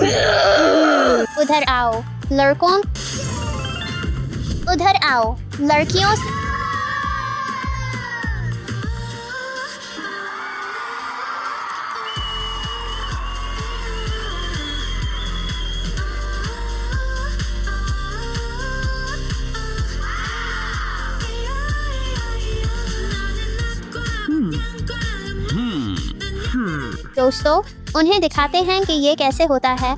उधर आओ लड़कों, उधर आओ लड़कियों। दोस्तों, उन्हें दिखाते हैं कि ये कैसे होता है।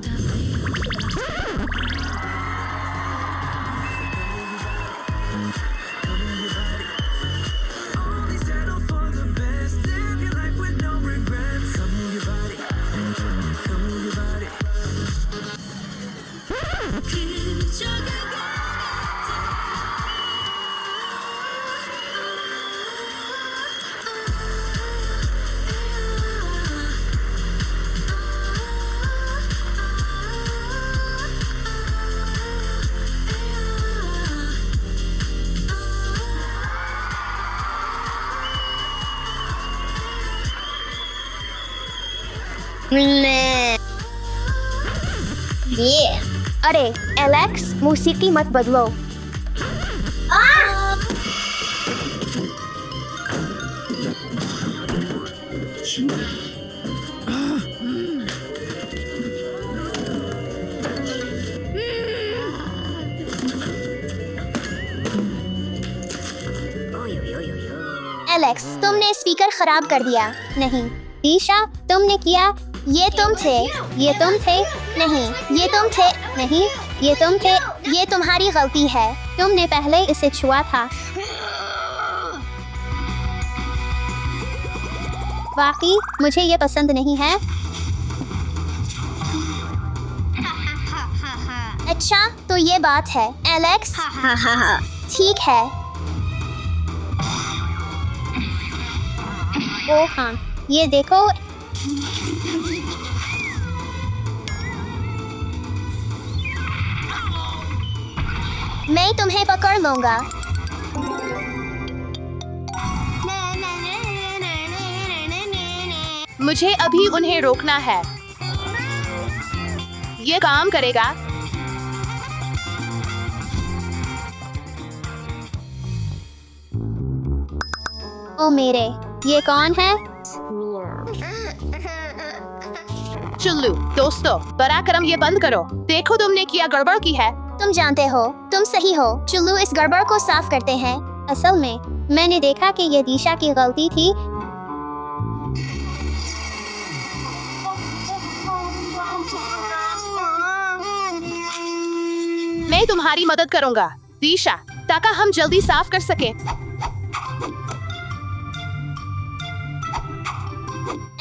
ये अरे एलेक्स, मौसीकी मत बदलो। एलेक्स, तुमने स्पीकर खराब कर दिया। नहीं दीशा, तुमने किया। ये तुम थे, ये तुम थे। नहीं ये तुम थे, नहीं ये तुम थे। ये तुम्हारी गलती है, तुमने पहले इसे छुआ था। वाकई मुझे ये पसंद नहीं है। अच्छा तो ये बात है एलेक्स। ठीक है। ओ हाँ, ये देखो। मैं तुम्हें पकड़ लूंगा। मुझे अभी उन्हें रोकना है। ये काम करेगा। ओ मेरे, ये कौन है? चुल्लू दोस्तों, पराक्रम ये बंद करो। देखो तुमने किया गड़बड़ की है। तुम जानते हो तुम सही हो। चुल्लू इस गड़बड़ को साफ करते हैं। असल में मैंने देखा कि ये दिशा की गलती थी। मैं तुम्हारी मदद करूंगा दिशा, ताकि हम जल्दी साफ कर सके।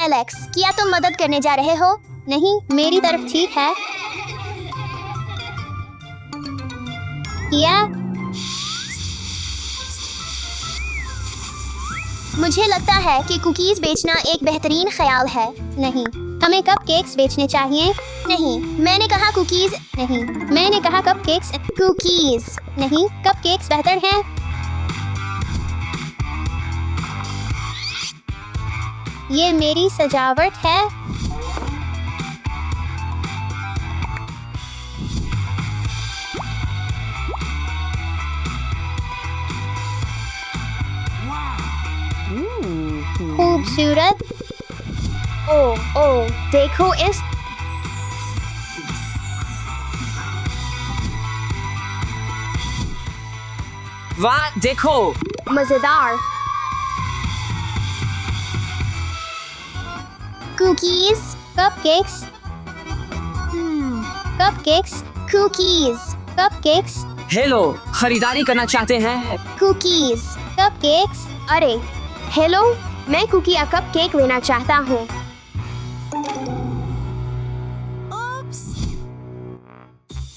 एलेक्स, क्या तुम मदद करने जा रहे हो? नहीं, मेरी तरफ ठीक है। किया? मुझे लगता है कि कुकीज बेचना एक बेहतरीन ख्याल है। नहीं, हमें कपकेक्स बेचने चाहिए। नहीं, मैंने कहा कुकीज। नहीं, मैंने कहा कपकेक्स। कुकीज नहीं, कपकेक्स बेहतर हैं। ये मेरी सजावट है। खूबसूरत। ओ देखो इस। वाह देखो, मजेदार। Cookies, cupcakes, cupcakes, cookies, cupcakes, hello, खरीदारी करना चाहते हैं? Cookies, cupcakes. अरे हेलो, मैं कुकी या कपकेक लेना चाहता हूँ।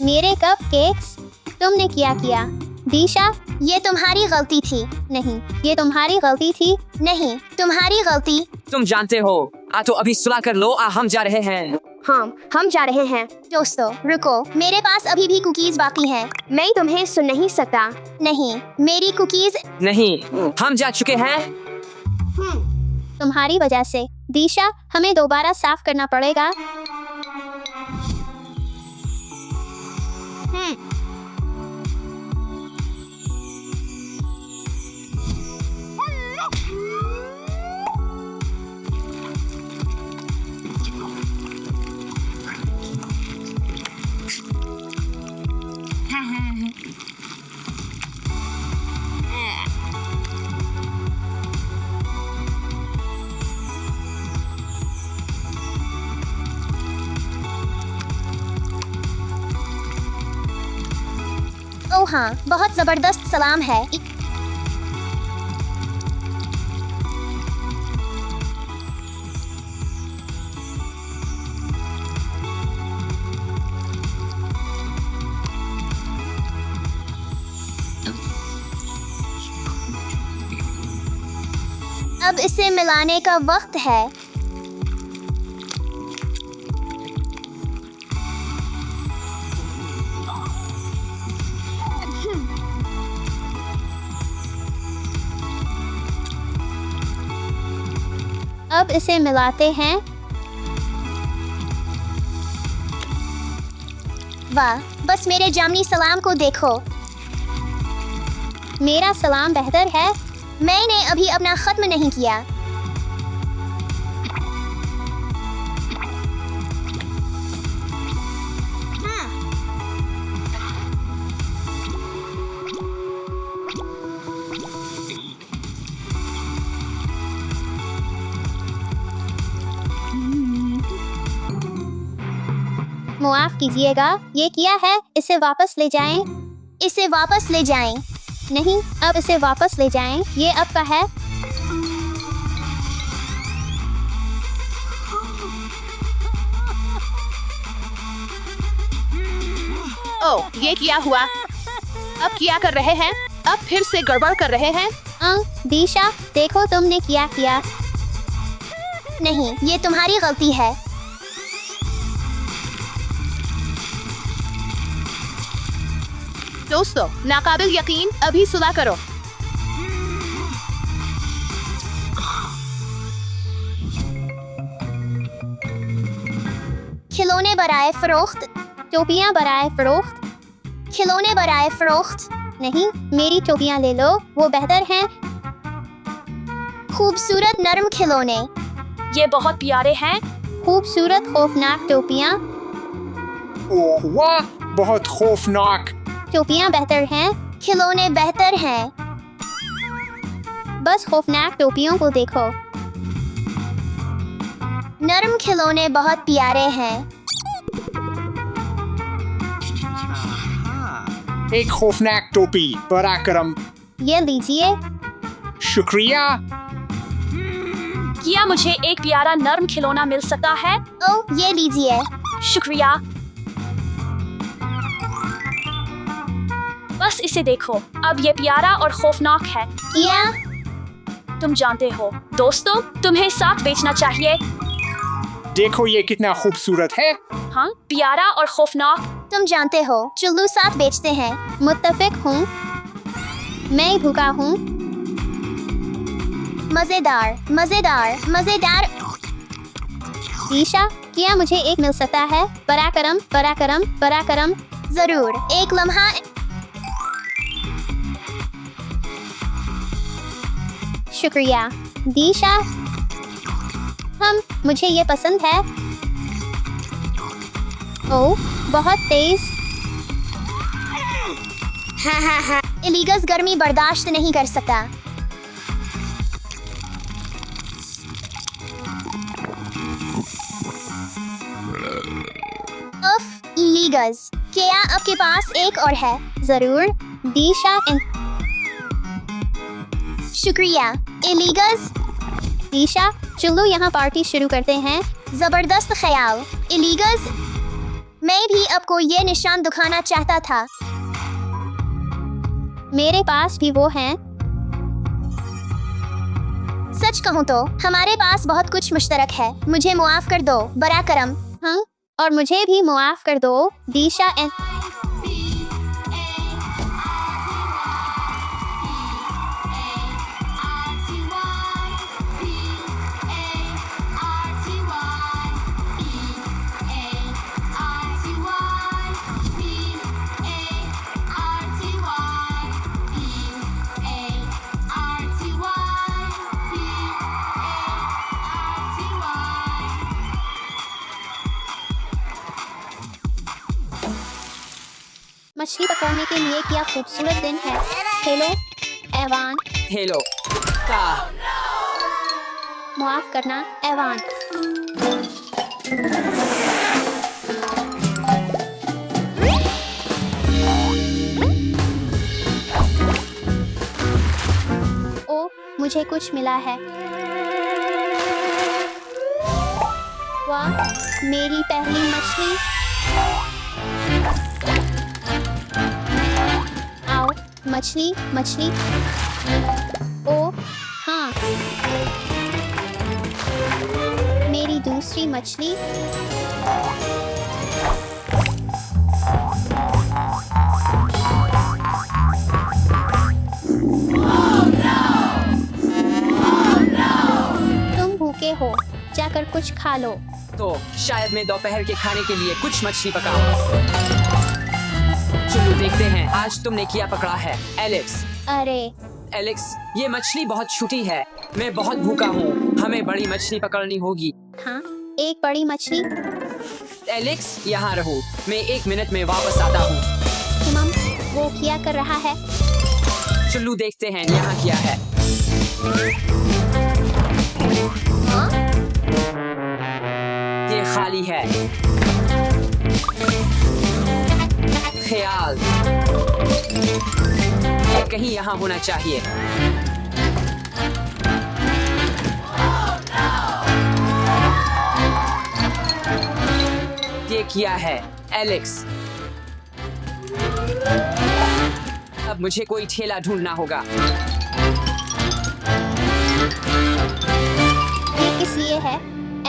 मेरे कपकेक्स। तुमने क्या किया दिशा? ये तुम्हारी गलती थी। नहीं, ये तुम्हारी गलती थी। नहीं, तुम्हारी गलती। तुम जानते हो। तो अभी सुलह कर लो। हम जा रहे हैं। हाँ, हम जा रहे हैं। दोस्तों रुको, मेरे पास अभी भी कुकीज बाकी हैं। मैं तुम्हें सुन नहीं सकता। नहीं, मेरी कुकीज। नहीं, हम जा चुके हैं। तुम्हारी वजह से दिशा, हमें दोबारा साफ करना पड़ेगा। ओह हाँ, बहुत जबरदस्त सलाम है। अब इसे मिलाने का वक्त है। अब इसे मिलाते हैं। वाह, बस मेरे जामनी सलाम को देखो। मेरा सलाम बेहतर है। मैंने अभी अपना खत्म नहीं किया। मुआफ कीजिएगा, ये किया है। इसे वापस ले जाएं। इसे वापस ले जाएं। नहीं, अब इसे वापस ले जाएं। ये अब का है। ओह, ये क्या हुआ? अब क्या कर रहे हैं? अब फिर से गड़बड़ कर रहे हैं। दिशा, देखो तुमने क्या किया। नहीं, ये तुम्हारी गलती है। दोस्तों, नाकाबिल यकीन, अभी सुलह करो। खिलौने बराए फरोख्त, टोपियां बराए फरोख्त, खिलौने बराए फरोख्त। नहीं, मेरी टोपियां ले लो, वो बेहतर हैं। खूबसूरत नरम खिलौने, ये बहुत प्यारे हैं। खूबसूरत खौफनाक टोपियां। ओह वाह, बहुत खौफनाक। टोपियां बेहतर हैं, खिलौने बेहतर हैं। बस खौफनाक टोपियों को देखो। नरम खिलौने बहुत प्यारे हैं। एक खौफनाक टोपी, बड़ा करम। ये लीजिए। शुक्रिया। क्या मुझे एक प्यारा नर्म खिलौना मिल सकता है? ओह, ये लीजिए। शुक्रिया। बस इसे देखो, अब ये प्यारा और खौफनाक है। क्या? तुम जानते हो दोस्तों, तुम्हें साथ बेचना चाहिए। देखो ये कितना खूबसूरत है। हाँ, प्यारा और खौफनाक। तुम जानते हो, चुल्लू साथ बेचते हैं। मुत्तफिक हूँ। मैं भूखा हूँ। मजेदार, मजेदार, मजेदार। ईशा, क्या मुझे एक मिल सकता है? पराक्रम, पराक्रम, पराक्रम। जरूर, एक लम्हा। शुक्रिया दीशा। मुझे ये पसंद है। ओह, बहुत तेज। इलीगस गर्मी बर्दाश्त नहीं कर सकता। इलीगस, क्या आपके पास एक और है? जरूर दीशा। शुक्रिया इलीगस। दीशा, चलो यहाँ पार्टी शुरू करते हैं। जबरदस्त ख्याल इलीगस। मैं भी आपको ये निशान दिखाना चाहता था। मेरे पास भी वो हैं। सच कहूँ तो हमारे पास बहुत कुछ मुश्तरक है। मुझे मुआफ कर दो, बड़ा करम। हाँ, और मुझे भी मुआफ कर दो, दीशा। मछली पकड़ने के लिए क्या खूबसूरत दिन है। Hello Evan. हेलो का माफ करना एवान। मुझे कुछ मिला है। वाह, मेरी पहली मछली। आओ, मछली मछली। ओ हाँ, मेरी दूसरी मछली। तुम भूखे हो, जाकर कुछ खा लो। तो शायद मैं दोपहर के खाने के लिए कुछ मछली पकाऊं। चलो देखते हैं आज तुमने क्या पकड़ा है। एलेक्स, अरे एलेक्स, ये मछली बहुत छोटी है। मैं बहुत भूखा हूँ, हमें बड़ी मछली पकड़नी होगी। हाँ, एक बड़ी मछली। एलेक्स, यहाँ रहो, मैं 1 मिनट में वापस आता हूँ। हिमम, वो क्या कर रहा है? चलो देखते हैं यहाँ क्या है। हाँ? ये खाली है। ख्याल, ये कहीं यहाँ होना चाहिए। ये क्या है? एलेक्स, अब मुझे कोई ठेला ढूंढना होगा। ये किस लिए है?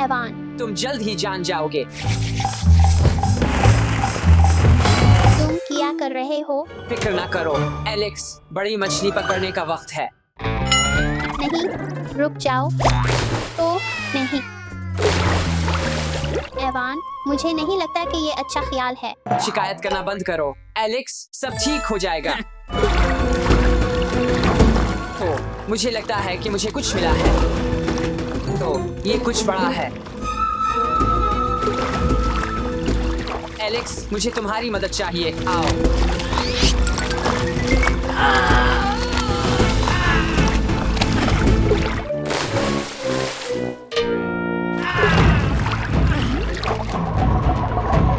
एवान, तुम जल्द ही जान जाओगे। तुम क्या कर रहे हो? फिक्र ना करो एलेक्स, बड़ी मछली पकड़ने का वक्त है। नहीं, रुक जाओ। तो नहीं, एवान, मुझे नहीं लगता कि ये अच्छा ख्याल है। शिकायत करना बंद करो एलेक्स, सब ठीक हो जाएगा। तो मुझे लगता है कि मुझे कुछ मिला है। तो ये कुछ बड़ा है। एलेक्स, मुझे तुम्हारी मदद चाहिए, आओ।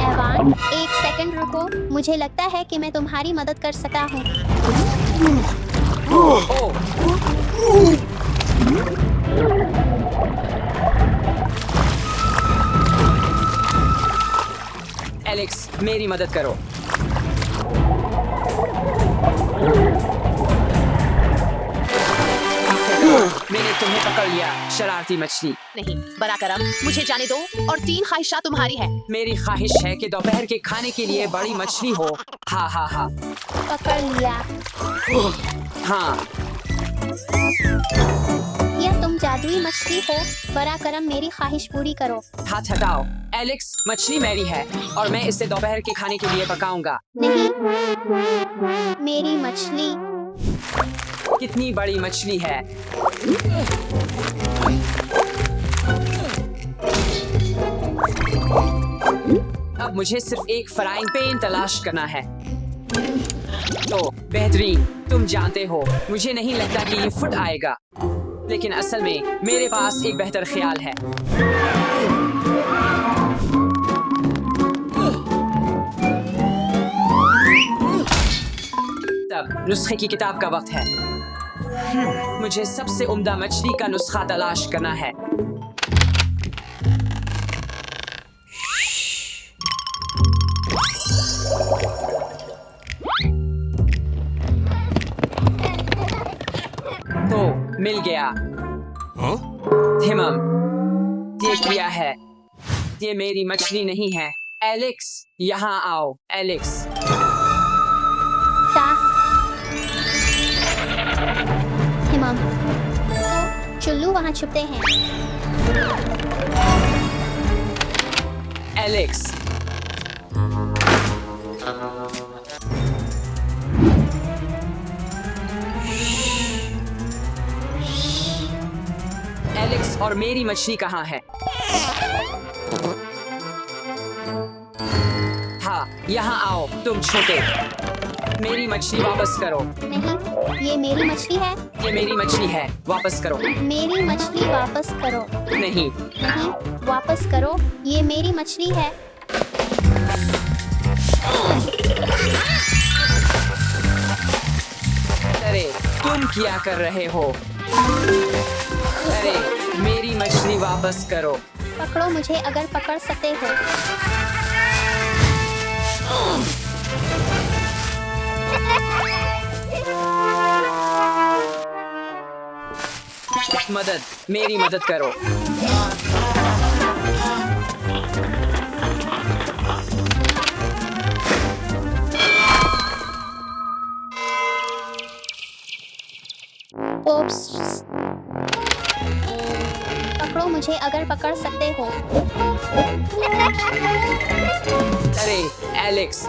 एवान, एक सेकंड रुको। मुझे लगता है कि मैं तुम्हारी मदद कर सकता हूँ। ओह, एलेक्स, मेरी मदद करो। मैंने तुम्हें पकड़ लिया, शरारती मछली। नहीं, बराकरम, मुझे जाने दो और 3 ख्वाहिशात तुम्हारी है। मेरी ख्वाहिश है कि दोपहर के खाने के लिए बड़ी मछली हो। हाँ हाँ हाँ पकड़ लिया। हाँ। या तुम जादुई मछली हो? बराकरम, मेरी ख्वाहिश पूरी करो। हाथ हटाओ एलेक्स, मछली मेरी है और मैं इसे दोपहर के खाने के लिए पकाऊंगा। नहीं, मेरी मछली। कितनी बड़ी मछली है? अब मुझे सिर्फ एक फ्राइंग पैन तलाश करना है। तो बेहतरीन, तुम जानते हो मुझे नहीं लगता कि ये फुट आएगा, लेकिन असल में मेरे पास एक बेहतर ख्याल है। तब नुस्खे की किताब का वक्त है। मुझे सबसे उम्दा मछली का नुस्खा तलाश करना है। तो मिल गया। हिमम, ये क्या है? ये मेरी मछली नहीं है। एलेक्स, यहाँ आओ। एलेक्स, हिमम, तो चुल्लू वहाँ छुपते हैं। एलेक्स, एलेक्स और मेरी मछली कहाँ है? हाँ, यहाँ आओ तुम छोटे। मेरी मछली वापस करो। नहीं, ये मेरी मछली है। ये मेरी मछली है, वापस करो। मेरी मछली वापस करो। नहीं, नहीं, वापस करो, ये मेरी मछली है। अरे तू तुम क्या कर रहे हो? अरे मेरी मछली वापस करो। पकड़ो मुझे अगर पकड़ सकते हो। मदद, मेरी मदद करो। ओप्स। पकड़ो मुझे अगर पकड़ सकते हो। अरे एलेक्स,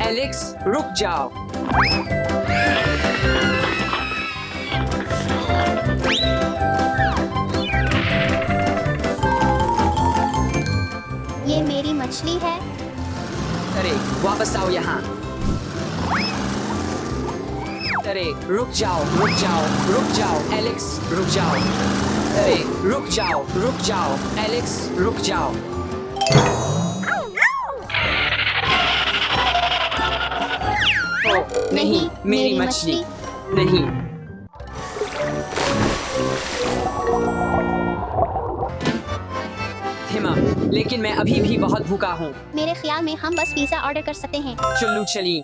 एलेक्स रुक जाओ। ये मेरी मछली है। अरे वापस आओ यहाँ। अरे रुक जाओ, रुक जाओ, रुक जाओ, एलेक्स रुक जाओ। अरे रुक जाओ, रुक जाओ, एलेक्स रुक जाओ। ओ, नहीं, मेरी मछली नहीं। हिमा, लेकिन मैं अभी भी बहुत भूखा हूँ। मेरे ख्याल में हम बस पिज़्ज़ा ऑर्डर कर सकते हैं। चुल्लू चली।